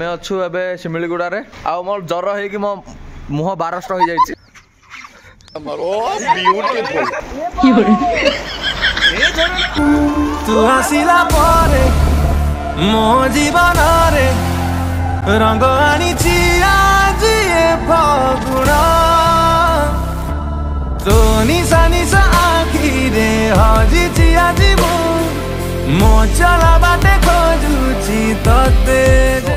मैं अच्छु एबे शिमिलीगुड़ा रे आ मोर जर हे कि मो मुह 12 हो जाई छी तू हसिला परे मो जीवन रे रंग आनी आज ए फागुण तो निशा निशा आखी रे हजी आज मो चला बाटे खोजुची तते।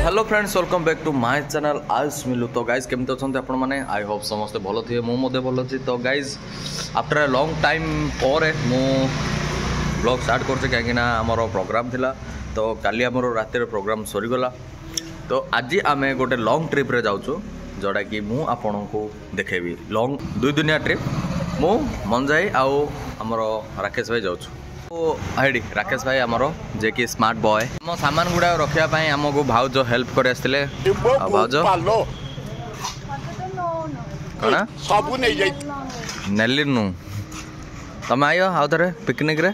Hello friends welcome back to my channel Ayush Milu. तो गाइज केमती अच्छा आपण मैंने आई होप समस्ते भल थे मुझे भल अच्छी। तो guys after a long time पर मु ब्लॉग स्टार्ट कर कहीं आमर प्रोग्राम थिला तो काली आमर रात प्रोग्राम सरीगला। तो आज आम गोटे लॉन्ग ट्रिप रे जाऊँ जोड़ा कि मु आपन को देखेबी लॉन्ग 2 दिनिया ट्रिप मु मंजाई आउ आमर राकेश भाई जाऊँ। तो हाइडी राकेश भाई आमर जे कि स्मार्ट बॉय आम सामान गुड़ा रखापी आमको भाउज हेल्प कर भाउज कौन सब नेली नु तुम आय आउ थे पिकनिक रे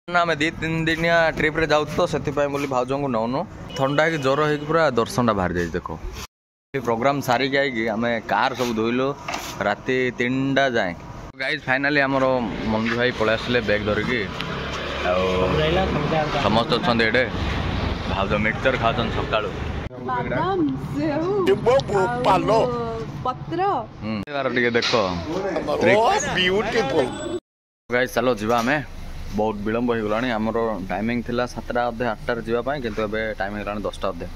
आम 2-3 दिनिया ट्रिप रे जाऊँ तो से भाउज को नौनु थंडा कि ज्वर हो पूरा दर्शन बाहर जाए। देखो प्रोग्राम सारिक आई आम कार सब धोइलु राति 3टा जाए। गाइज फाइनाली आमर मंजू भाई पलि आसले बैग धरिकी समस्त अच्छा ये भाज मिक्सचर खाचन सका देख गाइज चलो जीवा आम बहुत विलम्ब हो गलानी आमर टाइमिंग थिला 7टा अधे 8टार जावाई किंतु एबे टाइमिंग गलानी 10टा अधे।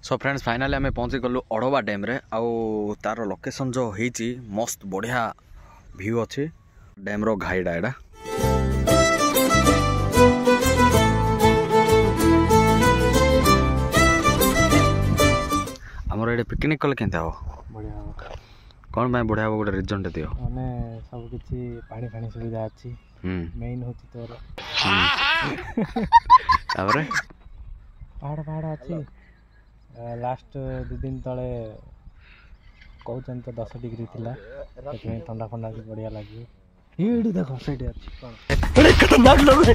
सो फ्रेंड्स फाइनाली आम पहुँची गलु अड़वा डैम रे आउ तार लोकेशन जो होती मस्त बढ़िया व्यू अच्छी डैम रो घाईटा एटा आमर ये पिकनिक कले केनता हो बढ़िया कौन भाई बढ़िया गोटे रिजन टे दियो माने सब किछि पानी पानी सुविधा अछि मेन होछि तोर तारे पहाड़ अछि लास्ट 2 दिन तले कहउछन तो 10 डिग्री थिला सेमे ठंडा ठंडा भी बढ़िया लागि एडी देखो सेडी अछि कोन खतरनाक लगे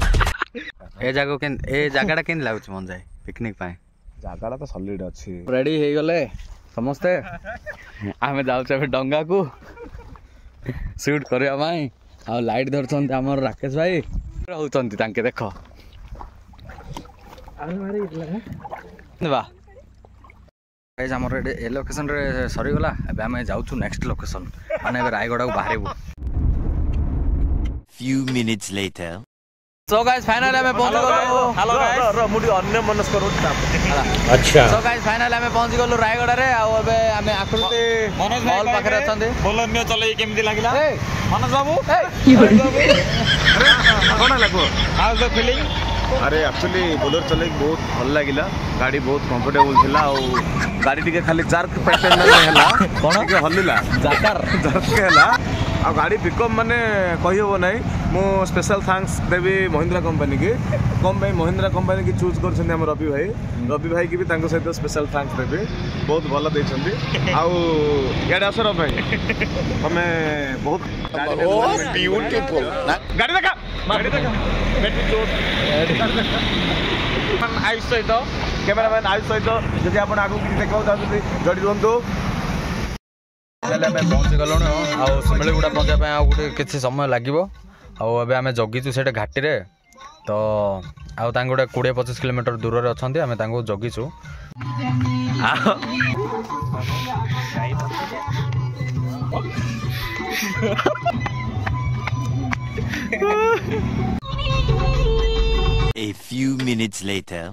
ए जगह केन लागछ मन जाय पिकनिक पाए जागाड़ा तो सॉलिड अछि रेडी हे गले समस्ते आमे जाउ छे डंगा को शूट करिया माई आ लाइट धरछन हमर राकेश भाई रहउछन तांके देखो आमे मारी इतला वाह गाइस हमर ए लोकेशन रे सरी गला एबे हम जाउछु नेक्स्ट लोकेशन माने एबे रायगढ़ को बाहरेबु। few minutes later so guys finally हमें पहुंच गलो हेलो गाइस मुडी अन्य मनस करू अच्छा सो गाइस फाइनली हमें पहुंच गलो रायगढ़ रे आ एबे हमें आकृति मॉल पाखरे अछंदी बोलन्य चले केमदी लागिला मनोज बाबू कोन लागो हाउ द फीलिंग। अरे एक्चुअली बोलर चले बहुत भल लगिला गाड़ी बहुत कंफर्टेबल थिला और गाड़ी टिके खाली जार्क पैटर्न में हैला कोन के हल्लिला जार्क हैला आ गाड़ी पिकअप माने कहि हो नै मो स्पेशल थैंक्स देबी महिंद्रा कंपनी के कम भाई महिंद्रा कंपनी की चूज करछन हम रवि भाई की भी तांको सहित स्पेशल थैंक्स देबी बहुत भल दैछंती आ याडा असर भाई हमें बहुत ब्यूटीफुल गाड़ी देखा बैटरी चोट आयुष सहित कैमेरामैन आयुष सहित जदि आप आगे किसी देखा चाहते जड़ी रुहतु पहुँची गलु शिमिलीगुड़ा पहुँचापी आ गोटे किसी समय लगे आम जगिचु से घाटी रे तो आउ गोटे 20-25 किलोमीटर दूर रे अच्छे आम जगिचु a few minutes later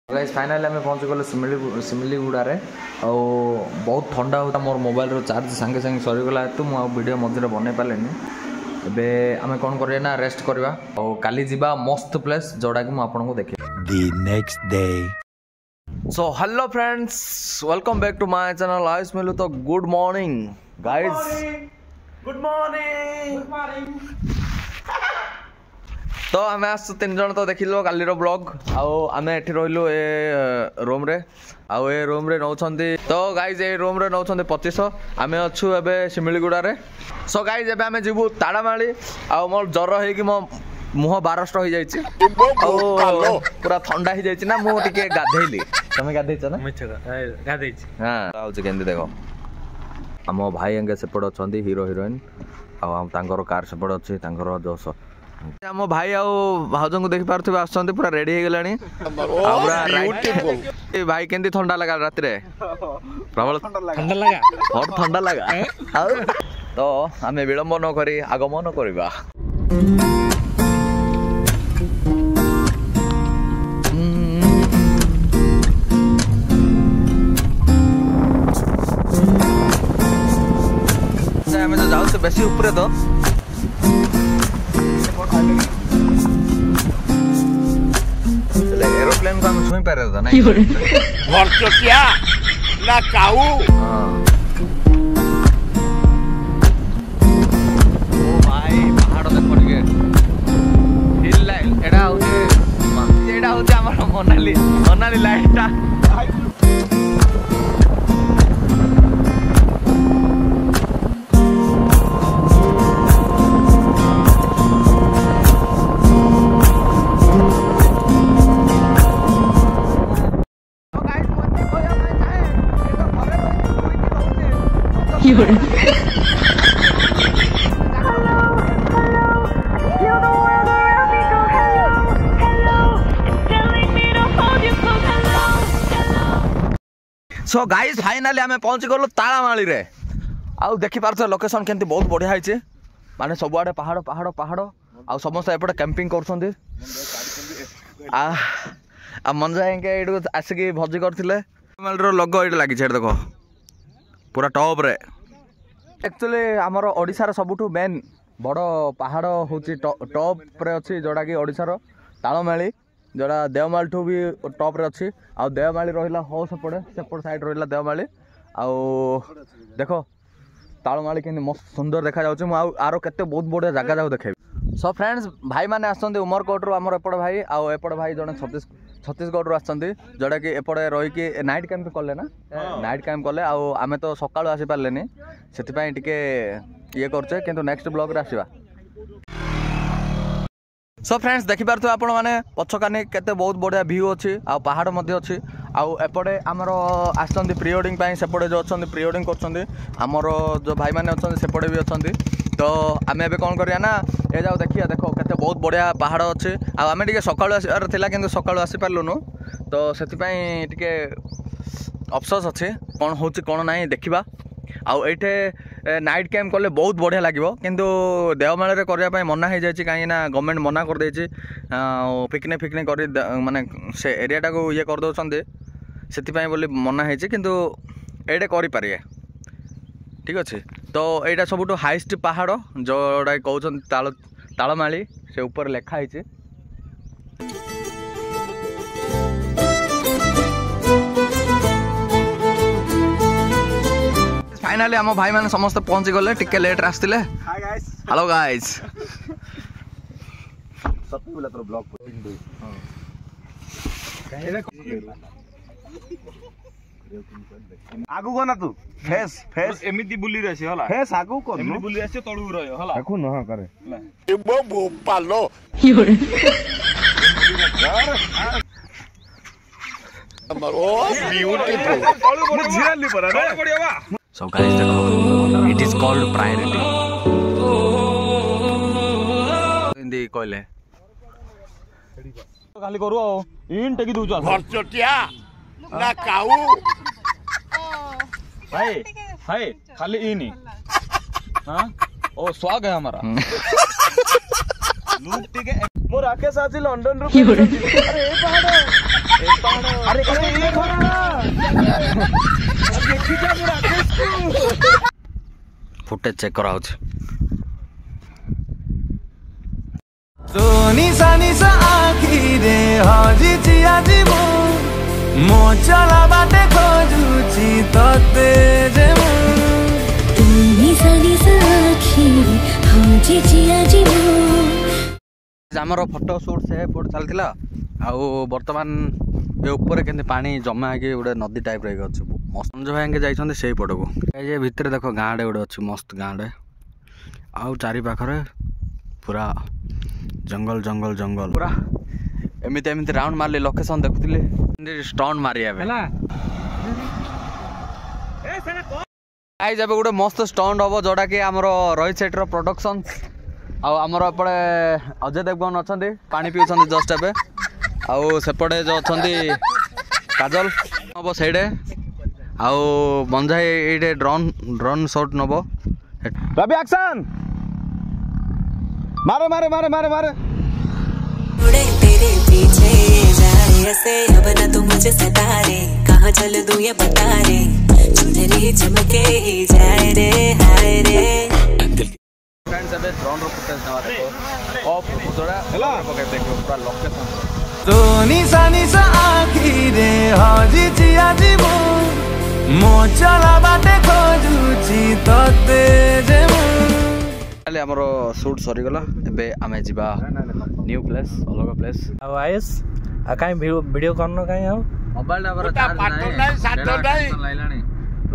guys finally आम पहुँची गलु शिमिलीगुड़ा रे और बहुत ठंडा होता मोर मोबाइल रो चार्ज संगे संगे सरीगला तो मुझे वीडियो मझे बन पारे एबे आम कौन करिया ना रेस्ट करवा और काली जीवा मस्त प्लेस जोड़ा कि मुझे देखे the next day। So hello friends welcome back to my channel Ayush Milu. तो good morning guys good morning तो आम आस 3 जन तो देखिल कालीर ब्लॉग आम एठी रहिलु ए रूम रे आउ ए रूम रे नौछंती तो गाइज ए रूम रे नौछंती 2500 आमे अछु एबे शिमिलीगुड़ा रे सो गाइज एबे आमे जिबु ताड़ामाली आउ मोर जर हे कि मो मुह 1200 हो जाइछि पूरा ठंडा हो जाइछि ना मु टिके गाधैली तमे गाधैछ ना मिछ गाधैछि हां आउछ केंदी देखो हम भाई अंगे सेपड़ अछंती हीरो हीरोइन आउ हम तांकर कार सेपड़ अछि तांकर जोस हम भाई आउ भाउजन को देखि पारथिबा आछंती पूरा रेडी हो गेलानी पूरा ब्यूटीफुल ए भाई केंदी ठंडा लगा रात रे प्रबल ठंडा लगा बहुत ठंडा लगा आउ तो हमें विलंब न करी आगमन करबा हमें तो जाऊ से बेसी ऊपर तो एरोप्लेन को हम छुई पारे था नहीं भरचटिया ना काऊ ओ भाई पहाड़ देखो टिके हिल लाइन एडा होते हमर मनाली लाइटटा सो गाइस फाइनाली आमे पहुंची गलो ताळामाली रे आउ देखि पारछ लोकेशन केंती बहुत बढ़िया हैचे माने सब आडे पहाड़ पहाड़ पहाड़ आउ समस्त एपटे कैंपिंग करछंदी आ मन जाएंगे एडो आसिकी भोजी करथिले ताळामाली रो लोगो एड लागि छै देखो पूरा टॉप रे एक्चुअली हमर ओडिसा रो सबुठु मेन बड़ पहाड़ होची टॉप रे अछि जोडा कि ओडिसा रो ताळामाली जोड़ा देवमाली ठू भी टॉप रे अच्छी आ देवमाली रहिला हो सेपट साइड रहिला देवमाली आउ देखो ताळमाली केनी मस्त सुंदर देखा जाउछ मु आरो केते बहुत बढ़िया जगह जाउ देखेबी सो फ्रेंड्स भाई माने आछंती उमरकोट रो हमर एपड़ भाई आउ एपड़ भाई जने छत्तीसगढ़ रो आछंती जोड़ा कि एपड़े रही कि नाइट कैंप कले ना नाइट कैंप कले आउ आमे तो सकाळु आसी पारलेनी सेति पई टिके ये करछे किंतु नेक्स्ट ब्लॉग रे आसीबा सो फ्रेंड्स देखि पारथु आपण माने पछकानी केते बहुत बढ़िया व्यू अछि आ पहाड़ मध्ये अछि आ एपटे हमर आछंती प्री वेडिंग पई सेपटे जो अछंती प्री वेडिंग करछंती हमर जो भाई माने अछंती सेपटे भी अछंती तो आमे एबे कोन करिया ना ए जाओ देखिया देखो केते बहुत बढ़िया पहाड़ अछि आ आमे टिके सकाळु आसीर थिला किंतु सकाळु आसी पारलुनु तो सेति पई टिके अफसोस अछि कोन होछि कोन नाही देखिबा आउ एठे नाइट कैंप कले बहुत बढ़िया लगे किंतु देवमाली रे करबा पई मना हो जाय कहीं ना गवर्नमेंट मना कर देछि पिकनिक फिकनिक कर माने से एरियाटा को ये कर दउछन्ते सेति पई बोली मना हेछि किंतु एडे करि पारिए ठीक अछि तो एटा सबुटो हाईएस्ट पहाड़ जोडा कहउछन ताळमाली से ऊपर लेखा हेछि फाइनली हम भाई माने समस्त पहुंची गले टिके लेट रास्तिले हाय गाइस हेलो गाइस सब बोला तो ब्लॉग पोस्टिंग आगु कोना तू फेस फेस एमिति बुली रहसी होला फेस आगु कोन एमिति बुली रहसी तळु रहयो होला देखु न करे ए बो पालो ओ ब्यूटीफुल मुझे नहीं पता रे बढ़िया बा सो गाइस देखो it is called priority Hindi कहले खाली करू इन टेकी दउ चल भरचटिया ना काऊ भाई भाई खाली इनी हां ओ स्वाग है हमारा लूट टिके मो राकेश आजी लंदन रो अरे ए पहाड़ अरे ए घोड़ा देखि जा मो राकेश को फुटेज चेक करा होछ सोनी सानी सा आखी रे हाजी चिया जीवो मो चला बाटे खोजुची तते जेमु सोनी सानी सा आखी रे हाजी चिया जीवो आमर फोटो सुट से चलता आउ बर्तमान ये ऊपर के पानी जमा है गोटे नदी टाइप रही अच्छे मस्त जो भाई जाइए से पट को ये भितर देख गाँडे गोटे अच्छे मस्त गाँडे आउ चारि पाखरे पूरा जंगल जंगल जंगल पूरा एमती एमती राउंड मारली लोकेशन देखुली स्टंट मारिया जब गोटे मस्त स्टंट हम जोटा कि आमर रोहित शेट्टी प्रोडक्शन आमर एपटे अजय देवगन अच्छा पानी पिउछन जस्ट एबे आउ सेपटे जो अच्छा काजल हम सैडे आउ मंजा ये ड्रोन ड्रोन शॉट नब रवि एक्शन मारे मारे मारे मारे मारे उड़े तेरे पीछे जाए ऐसे अब ना तू मुझे सता रे कहाँ चल दूं ये बता रे चुनरी चमके ही जाए रे हाय रे फ्रेंड्स अबे ड्रोन रो फुटेज नवा देखो ऑफ थोड़ा हेलो पके देखो पूरा लोकेशन तो निशा निशा आखिरे हजी चिया जीवो मो चला बाटे खोजुची तते जेमु आमर सुट सरीगला एबे आमे जिबा न्यू प्लेस अलग प्लेस आउ आयस आ काई वीडियो करनो काई आउ मोबाइल नंबर चार्ज नाही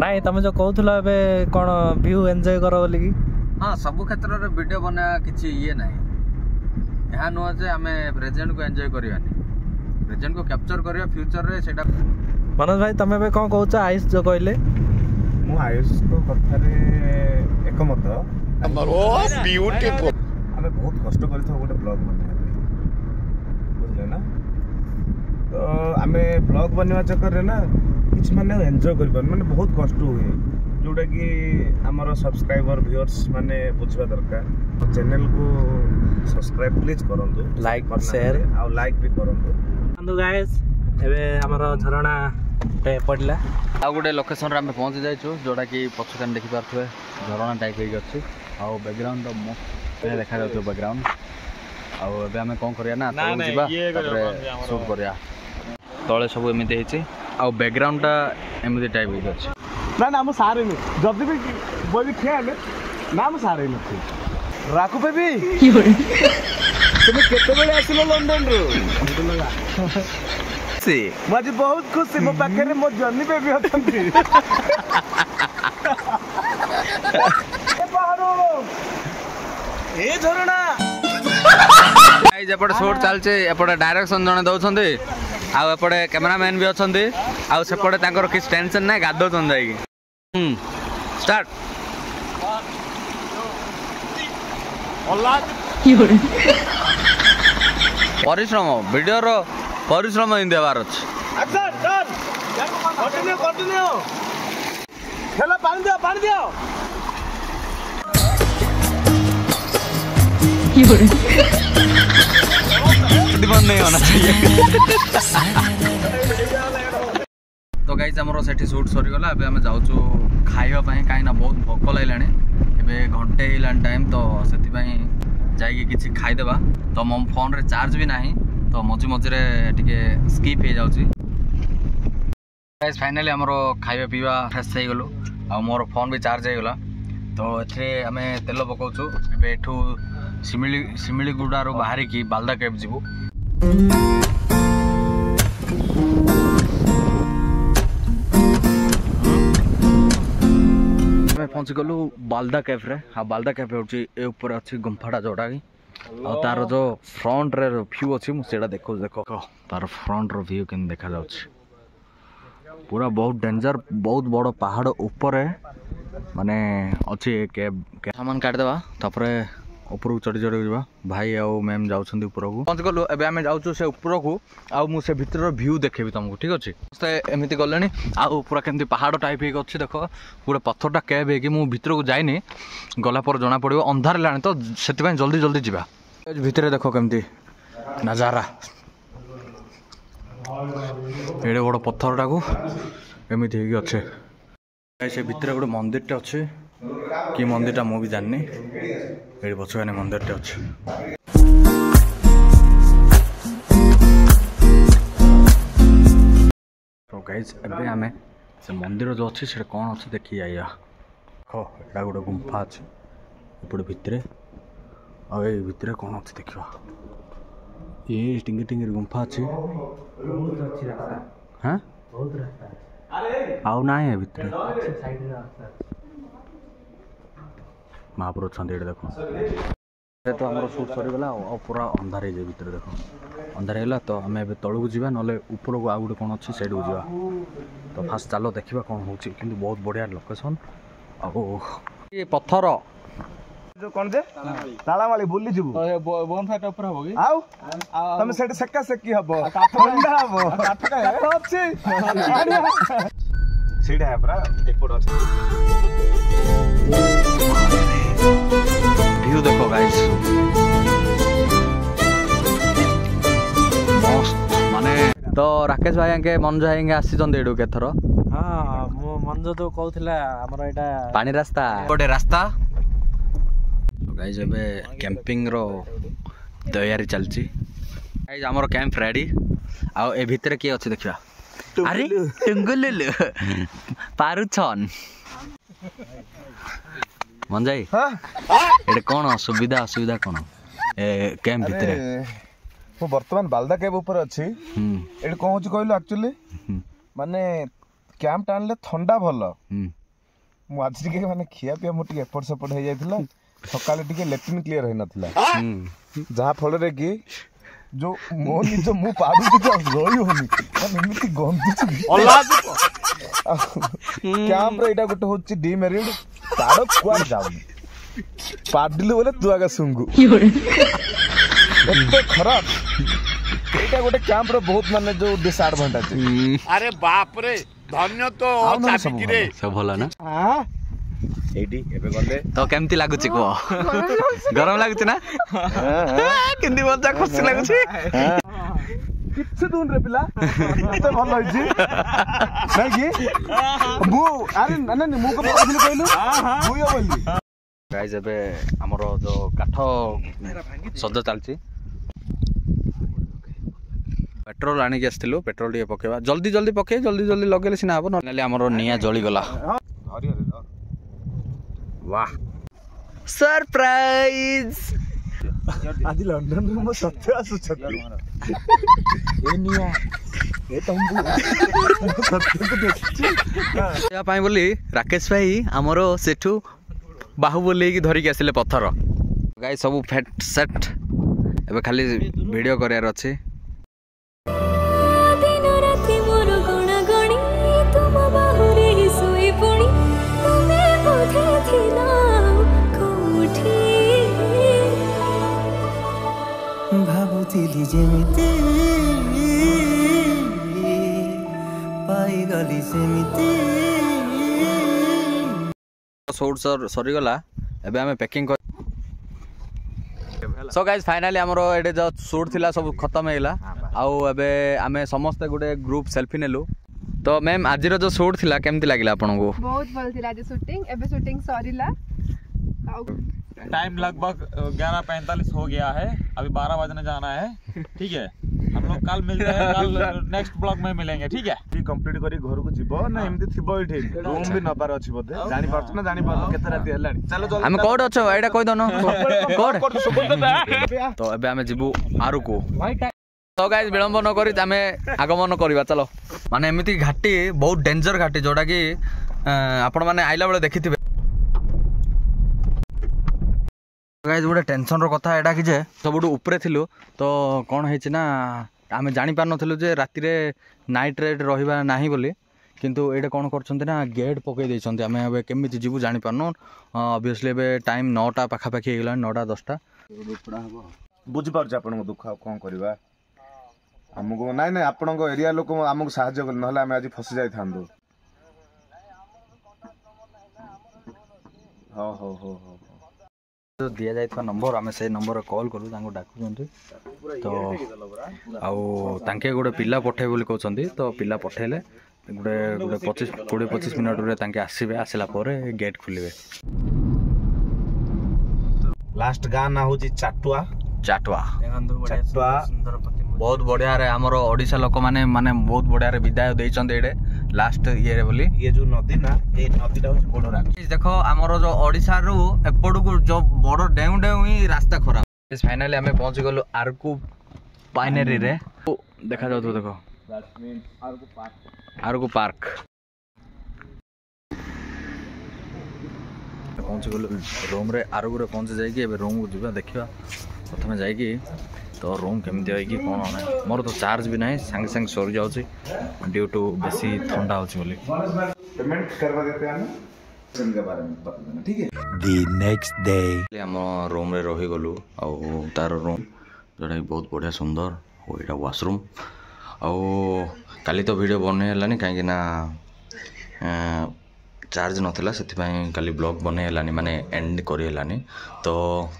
नाई तमे जो कहउथला एबे कोन व्यू एन्जॉय करो बोली की हां सब क्षेत्र रे वीडियो बना किछि ये नाही यहाँ नुह जे आमे प्रेजेंट को एन्जॉय करियानी प्रेजेंट को कैप्चर करिया फ्यूचर रे सेटा मनोज भाई तमे बे कोन कहउछ आयस जो कहले मु आयुष को कथा रे एकमत ब्यूटीफुल हमें बहुत कष्ट करी था गोटे ब्लॉग बनने बुझले ना तो आमे ब्लॉग बनवा चक्कर रे ना किछ माने एन्जॉय करि पार माने बहुत कष्ट हुए जोटा कि हमर सब्सक्राइबर व्यूअर्स माने बुझवा दरकार चैनल को सब्सक्राइब प्लीज करंतु लाइक शेयर आ लाइक भी करंतु बंधु गाइस एबे हमर झरणा पे पडला आ गोटे लोकेशन रे आमे पहुंच जाइछु जोटा कि पछकन देखि पारथुए झरणा टाइप होई अछि आ बैकग्राउंड तो मस्त देखा जाउथो बैकग्राउंड आ एबे आमे कोन करिया ना तो जिबा शूट करिया तळे सब एमिते हेछि आ बैकग्राउंड ता एमिते टाइप होई अछि ना ना हम सारे नहीं जब भी बोली खेल ना हम सारे नहीं राकू बेबी तुम केते बेले आसिलो लंदन रो सी मजे बहुत खुशी मो पाखे रे मो जन्नी बेबी होतंती ए झरणा गाइस एपटे शूट चलছে एपटे डायरेक्शन जने दउछन्ते आ एपटे कैमरामैन भी अछन्ते आ सेपटे तांकर किछ टेंशन नै गादो चन जाई स्टार्ट परिश्रम वीडियो रो परिश्रम इन देवार अछि एक्शन डन कंटिन्यू कंटिन्यू खेला पानी दियो बंद नहीं होना चाहिए तो गाइस हमरो सेठी शूट सरी गला एबे हम जाउछु खाइबा पई काई ना बहुत भोक लाइलानी एबे घंटे हिलान टाइम तो सेति पई जाई किछि खाइ देबा तो मम फोन रे चार्ज भी नाही तो मझी मझी रे टिके स्किप हे जाउछि गाइस फाइनली हमरो खाइबा पीबा फ्रेश हे गलो आ मोर फोन भी चार्ज हे गला तो एथे हमें तेल पकाउछु एबे एठू सिमिली गुडारू बाहरी की बालदा केब जीवु पहुँची गलु बालदा कैफे हाँ बालदा कैफे हूँ ए ऊपर अच्छी गुंफाटा जोड़ा आ तार जो फ्रंट रे व्यू अच्छी मुझे देखो देख तार फ्रंट रो व्यू केन देखा जाउछि पूरा बहुत डेंजर बहुत बड़ पहाड़ ऊपर माने अच्छी कैब सामान काट देबा तापरे ऊपर को चढ़ी चढ़ी जा भाई आउ मैम जाउछन्ती ऊपर को पहुँच गलु एबे आमे जाउछु से ऊपर को आउ मु से भीतर व्यू देखेबी तुमको ठीक अछि से एमिति गलेनी आउ पूरा केमती पहाड़ टाइप हे अछि देखो पूरा पत्थरटा कैब हे कि मु भीतर को जाइनी गला पर जना पड़िबो अंधार लानी तो सेति पय जल्दी जल्दी जिबा भीतर देखो केमती नजारा एडे बड़ पत्थरटा को एमिति हे कि अछि से भीतर गोटे मंदिरटे अछि कि मंदिरटा मु भी जाननी ये पछुआने मंदिरटे अच्छे तो गाइज एबे आमे से मंदिर जो अच्छे से कौन अच्छे देखी आइया एटा गोटे गुंफा अच्छे एपटे भितर ଆଉ ଏଇ ଭିତରେ କ'ଣ ଅଛି ଦେଖିବା। ଏ ଟିଙ୍ଗି ଟିଙ୍ଗିର ଗୁମ୍ଫା ଅଛି। ହଁ ଆଉ ନାହିଁ ଏ ଭିତରେ ମହାପୁର ଅଛନ୍ତି ଏଇଠି ଦେଖ। ତ ଆମର ସୁଟ୍ ସରିଗଲା ଆଉ ପୁରା ଅନ୍ଧାର ହେଇଯାଏ ଭିତରେ ଦେଖ। ଅନ୍ଧାର ହେଇଗଲା ତ ଆମେ ଏବେ ତଳକୁ ଯିବା ନହେଲେ ଉପରକୁ ଆଉ ଗୋଟେ କ'ଣ ଅଛି ସେଇଠିକୁ ଯିବା। ତ ଫାଷ୍ଟ ଚାଲ ଦେଖିବା କ'ଣ ହେଉଛି। କିନ୍ତୁ ବହୁତ ବଢ଼ିଆ ଲୋକେସନ୍। ଆଉ ଏ ପଥର କ'ଣ ଯେ ତାଳାମାଳି ବୁଲି ଯିବୁ ଆଉ ତମେ ସେଠି ସେକା ସେକି ହବ ଥଣ୍ଡା ହବ ଅଛି ସେଇଟା ପରା ଏପଟ ଅଛି। ভিউ দেখো গাইস মস্ত মানে তো ରାକେଶ ଭାଇ ଆଙ୍କେ ମଞ୍ଜ ଭାଇଙ୍କେ ଆସିଛନ୍ତି ଏଇଠୁ କେଥର? ହଁ ମୁଁ ମଞ୍ଜ ଯୋଉ କହୁଥିଲା ଆମର ଏଇଟା ପାଣି ରାସ୍ତା ଗୋଟେ ରାସ୍ତା। ଗାଇସ୍ ଏବେ କ୍ୟାମ୍ପିଂର ତୟାରୀ ଚାଲିଛି। ଗାଇସ୍ ଆମର କ୍ୟାମ୍ପ ରେଡି। ଆଉ ଏ ଭିତରେ କିଏ ଅଛି ଦେଖିବା। ଆରେ ଟୁଙ୍ଗୁଲୁଲୁ ପାରୁଛନ୍ ମଞ୍ଜାଇ ଏଇଟା କ'ଣ ସୁବିଧା ଅସୁବିଧା କ'ଣ ଏ କ୍ୟାମ୍ପ ଭିତରେ? ମୁଁ ବର୍ତ୍ତମାନ ବାଲଦା କେବ୍ ଉପରେ ଅଛି। ଏଠି କ'ଣ ହଉଛି କହିଲୁ ଆକ୍ଚୁଆଲି ମାନେ କ୍ୟାମ୍ପ ଆଣିଲେ ଥଣ୍ଡା ଭଲ। ମୁଁ ଆଜି ଟିକେ ମାନେ ଖିଆ ପିଆ ମୁଁ ଟିକେ ଏପଟ ସେପଟ ହେଇଯାଇଥିଲା। ସକାଳେ ଟିକେ ଲେଟ୍ରିନ୍ କ୍ଲିୟର ହେଇନଥିଲା ଯାହା ଫଳରେ କି ଯୋଉ ମୋ ନିଜ ମୁଁ ପାଡୁଛି ରହି ହଉନି ମାନେ ଏମିତି ଗନ୍ଧୁଛି। କ୍ୟାମ୍ପରେ ଏଇଟା ଗୋଟେ ହଉଛି ଡିମେରିଟ୍ ତାର କୁଆଡେ ଯାଉନି ପାଡିଲୁ ବୋଲେ ତୁ ଆଗେ ଶୁଙ୍ଗୁ ଏତେ ଖରାପ। ଏଇଟା ଗୋଟେ କ୍ୟାମ୍ପର ବହୁତ ମାନେ ଯୋଉ ଡିସଆଡଭାଣ୍ଟେଜ। ଆରେ ବାପରେ ଧନ୍ୟ ତ ଚାବିକିରେ ସବୁ ଭଲ ନା? ଏଇଠି ଏବେ ଗଲେ ତ କେମିତି ଲାଗୁଛି କୁହ? ଗରମ ଲାଗୁଛି ନା? କେମିତି ମଜା ଖୁସି ଲାଗୁଛି? କିଛି ଦଉନରେ ପିଲା ଏତେ ଭଲ ହେଇଛି ନାଇଁ କି? ମୁଁ ଆରେ ନାଇଁ ମୁଁ କଣ କହିଲି କହିଲୁ ମୁଁ ବୋଲି ଗାଇସ୍ ଏବେ ଆମର ଯୋଉ କାଠ ସଜ ଚାଲିଛି। ପେଟ୍ରୋଲ ଆଣିକି ଆସିଥିଲୁ। ପେଟ୍ରୋଲ ଟିକେ ପକେଇବା ଜଲ୍ଦି ଜଲ୍ଦି ପକେଇ ଜଲ୍ଦି ଜଲ୍ଦି ଲଗେଇଲେ ସିନା ହବ। ନହେଲେ ଆମର ନିଆଁ ଜଳିଗଲା। वाह सरप्राइज ଆଜି ଲଣ୍ଡନରୁ ମୋ ସତ୍ୟ ଆସୁଛନ୍ତି ଏ ନିଆ ଏ ତମ୍ବୁ ସତ୍ୟକୁ ଦେଖିଛୁ ଏହା ପାଇଁ ବୋଲି ରାକେଶ ଭାଇ ଆମର ସେଠୁ ବାହୁବଲି ହେଇକି ଧରିକି ଆସିଲେ ପଥର। ଗାଈ ସବୁ ଫେଟ୍ ସେଟ୍ ଏବେ ଖାଲି ଭିଡ଼ିଓ କରିବାର ଅଛି। ଭାବୁଥିଲି ଯେମିତି ପାଇଗଲି ସେମିତି। ସୁଟ୍ ସରିଗଲା ଏବେ ଆମେ ପ୍ୟାକିଂ କରି। ସୋ ଗାଇସ୍ फाइनाली हमरो एडे जो शूट थिला सब खत्म हेला। आउ एबे आमे समस्त गुडे ग्रुप सेल्फी नेलु। तो मैम आज जो शूट थिला केमती लागिला आपनको? बहुत भल थिला जे शूटिंग एबे शूटिंग सरिला। टाइम लगभग 11:45 हो गया है। अभी 12 बजने जाना है। ठीक है हम लोग कल मिलते हैं। कल नेक्स्ट ब्लॉग में मिलेंगे। ठीक है टी कंप्लीट करी घर को जीवो ना एमती थिबो इठी रूम भी नबार अछि बोधे जानि पारछ ना जानि पारनो केते राती हेलानी। चलो चलो हम कोड अछो एडा कहि दनो कोड। तो एबे हमें जीवु आरु को। तो गाइस विलंब न करी हमें आगमन करबा। चलो माने एमिति घाटी बहुत डेंजर घाटी जोडा कि आपण माने आइला बेले देखिथिबे। गाइस गोटे टेंशन रो कथा एडा कि जे सबुठु ऊपरे थिलु तो कोन हेछि ना आमे जानि पार नथिलु जे राति रे नाइट रेड रहिबा नाही बोली। किंतु एडे कोन करछन्ते ना गेट पकई दैछन्ते। आमे एबे केमिति जीवु जानि पारनो। ऑब्वियसली एबे टाइम 9टा पाखा पाखी हेगला 9टा 10टा बुझि पारछ आपन दुख कोन करबा। हमको नाइ नाइ आपन एरिया लोक हमको सहाय्य कर नहले आमे आज फसी जाई थांदो। हो हो हो हो जो दिया जाइथा नंबर आमे से नंबर कॉल करू तांको डाकू जंती। तो आउ तांके गोटे पिला पठे बोली कहउछन्ती। तो पिला पठेले गोटे गोटे 25 मिनिट रे तांके आसीबे। आसिला परे गेट खुलिबे। लास्ट गाना होची चाटुआ ଚାଟୁଆ ଚାଟୁଆ ସୁନ୍ଦର ପ୍ରତିମୂର୍ତ୍ତି ବହୁତ ବଢିଆରେ ଆମର ଓଡ଼ିଶା ଲୋକମାନେ ମାନେ ବହୁତ ବଢିଆରେ ବିଦାୟ ଦେଇଛନ୍ତି ଏଇଟେ ଲାଷ୍ଟ ଇଏରେ ବୋଲି। ये जो नदी ना ये नदीटा हूँ बड़ राक्षस। ଦେଖ ଆମର ଯୋଉ ଓଡ଼ିଶାରୁ ଏପଟକୁ ଯୋଉ ବଡ଼ ଡେଉଁ ଡେଉଁ ହିଁ ରାସ୍ତା ଖରାପ। ଫାଇନାଲି ଆମେ ପହଞ୍ଚି ଗଲୁ ଆରକୁ ପାଇନେରୀରେ। ଦେଖାଯାଉଥିବ ଦେଖ ଆରକୁ ପାର୍କ ପହଞ୍ଚି ଗଲୁ ରୁମ୍ରେ। ଆରଗୁରେ ପହଞ୍ଚି ଯାଇକି ଏବେ ରୁମ୍କୁ ଯିବା ଦେଖିବା ପ୍ରଥମେ ଯାଇକି ତ ରୁମ୍ କେମିତି ହେଇକି କ'ଣ ନାହିଁ। ମୋର ତ ଚାର୍ଜ ବି ନାହିଁ, ସାଙ୍ଗେ ସାଙ୍ଗେ ସରିଯାଉଛି ଡ୍ୟୁ ଟୁ ବେଶୀ ଥଣ୍ଡା ହେଉଛି ବୋଲି। पेमेंट करवा देते हैं ना इनके बारे में बता देना ठीक है। The next day. ଆମ ରୁମ୍ରେ ରହିଗଲୁ ଆଉ ତାର ରୁମ୍ ଯେଉଁଟାକି ବହୁତ ବଢ଼ିଆ ସୁନ୍ଦର ଆଉ ଏଇଟା ୱାସରୁମ୍। ଆଉ କାଲି ତ ଭିଡ଼ିଓ ବନେଇ ହେଲାନି କାହିଁକି ନା ଚାର୍ଜ ନଥିଲା, ସେଥିପାଇଁ କାଲି ବ୍ଲଗ୍ ବନେଇ ହେଲାନି ମାନେ ଏଣ୍ଡ କରି ହେଲାନି। ତ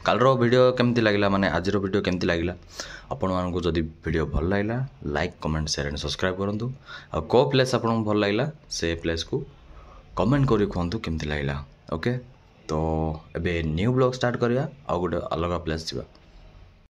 କାଲିର ଭିଡ଼ିଓ କେମିତି ଲାଗିଲା ମାନେ ଆଜିର ଭିଡ଼ିଓ କେମିତି ଲାଗିଲା ଆପଣମାନଙ୍କୁ ଯଦି ଭିଡ଼ିଓ ଭଲ ଲାଗିଲା like comment share and subscribe କରନ୍ତୁ। ଆଉ କେଉଁ ପ୍ଲେସ୍ ଆପଣଙ୍କୁ ଭଲ ଲାଗିଲା ସେ ପ୍ଲେସ୍କୁ କମେଣ୍ଟ କରି କୁହନ୍ତୁ କେମିତି ଲାଗିଲା। ଓକେ, ତ ଏବେ ନ୍ୟୁ ବ୍ଲଗ୍ ଷ୍ଟାର୍ଟ କରିବା ଆଉ ଗୋଟେ ଅଲଗା ପ୍ଲେସ୍ ଯିବା।